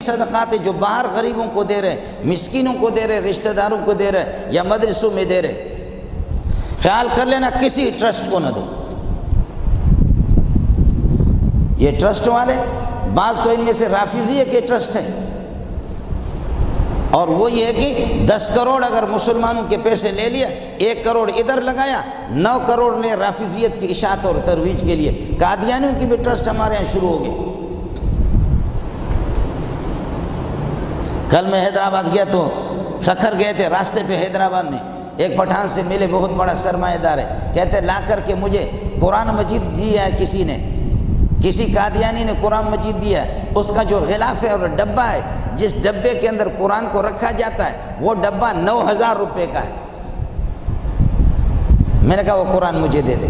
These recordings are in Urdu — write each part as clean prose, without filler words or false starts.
صدقات ہے جو باہر غریبوں کو دے رہے، مسکینوں کو دے رہے، رشتہ داروں کو دے رہے یا مدرسوں میں دے رہے، خیال کر لینا کسی ٹرسٹ کو نہ دو۔ یہ ٹرسٹ والے بعض تو ان میں سے رافضیہ کے ٹرسٹ ہیں، اور وہ یہ ہے کہ 10 کروڑ اگر مسلمانوں کے پیسے لے لیا، 1 کروڑ ادھر لگایا، 9 کروڑ نے رافضیت کی اشاعت اور ترویج کے لیے۔ قادیانیوں کی بھی ٹرسٹ ہمارے یہاں شروع ہو گئے۔ کل میں حیدرآباد گیا تو سکھر گئے تھے، راستے پہ حیدرآباد میں ایک پٹھان سے ملے، بہت بڑا سرمایہ دار ہے، کہتے لا کر کے مجھے قرآن مجید دیا ہے، کسی قادیانی نے قرآن مجید دیا ہے، اس کا جو غلاف ہے اور ڈبہ ہے، جس ڈبے کے اندر قرآن کو رکھا جاتا ہے، وہ ڈبہ 9,000 روپے کا ہے۔ میں نے کہا وہ قرآن مجھے دے دے،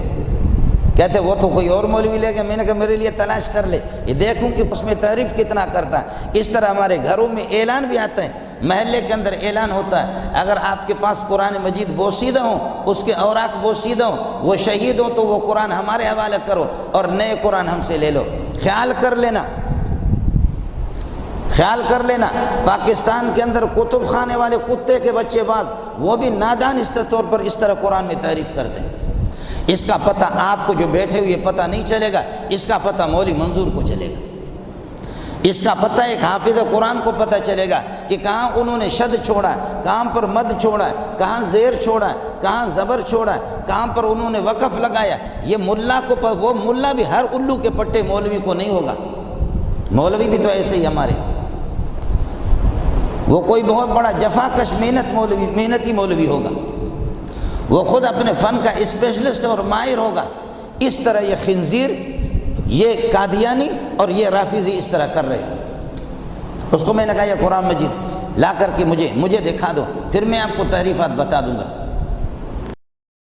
کہتے وہ تو کوئی اور مولوی لے گا۔ میں نے کہا میرے لیے تلاش کر لے، یہ دیکھوں کہ اس میں تعریف کتنا کرتا ہے۔ اس طرح ہمارے گھروں میں اعلان بھی آتا ہے، محلے کے اندر اعلان ہوتا ہے، اگر آپ کے پاس قرآن مجید بوسیدہ ہوں، اس کے اوراق بوسیدہ ہوں، وہ شہید ہوں تو وہ قرآن ہمارے حوالے کرو اور نئے قرآن ہم سے لے لو۔ خیال کر لینا پاکستان کے اندر کتب خانے والے کتے کے بچے باز، وہ بھی نادانستہ طور پر اس طرح قرآن میں تعریف کرتے ہیں۔ اس کا پتہ آپ کو جو بیٹھے ہوئے پتہ نہیں چلے گا، اس کا پتہ مولوی منظور کو چلے گا، اس کا پتہ ایک حافظ قرآن کو پتہ چلے گا کہ کہاں انہوں نے شد چھوڑا، کہاں پر مد چھوڑا، کہاں زیر چھوڑا، کہاں زبر چھوڑا، کہاں پر انہوں نے وقف لگایا۔ یہ ملا کو وہ ملا بھی ہر الو کے پٹے مولوی کو نہیں ہوگا، مولوی بھی تو ایسے ہی ہمارے، وہ کوئی بہت بڑا جفاکش محنتی مولوی ہوگا، وہ خود اپنے فن کا اسپیشلسٹ اور ماہر ہوگا۔ اس طرح یہ خنزیر، یہ قادیانی اور یہ رافضی اس طرح کر رہے ہیں۔ اس کو میں نے کہا یہ قرآن مجید لا کر کے مجھے دکھا دو، پھر میں آپ کو تعریفات بتا دوں گا۔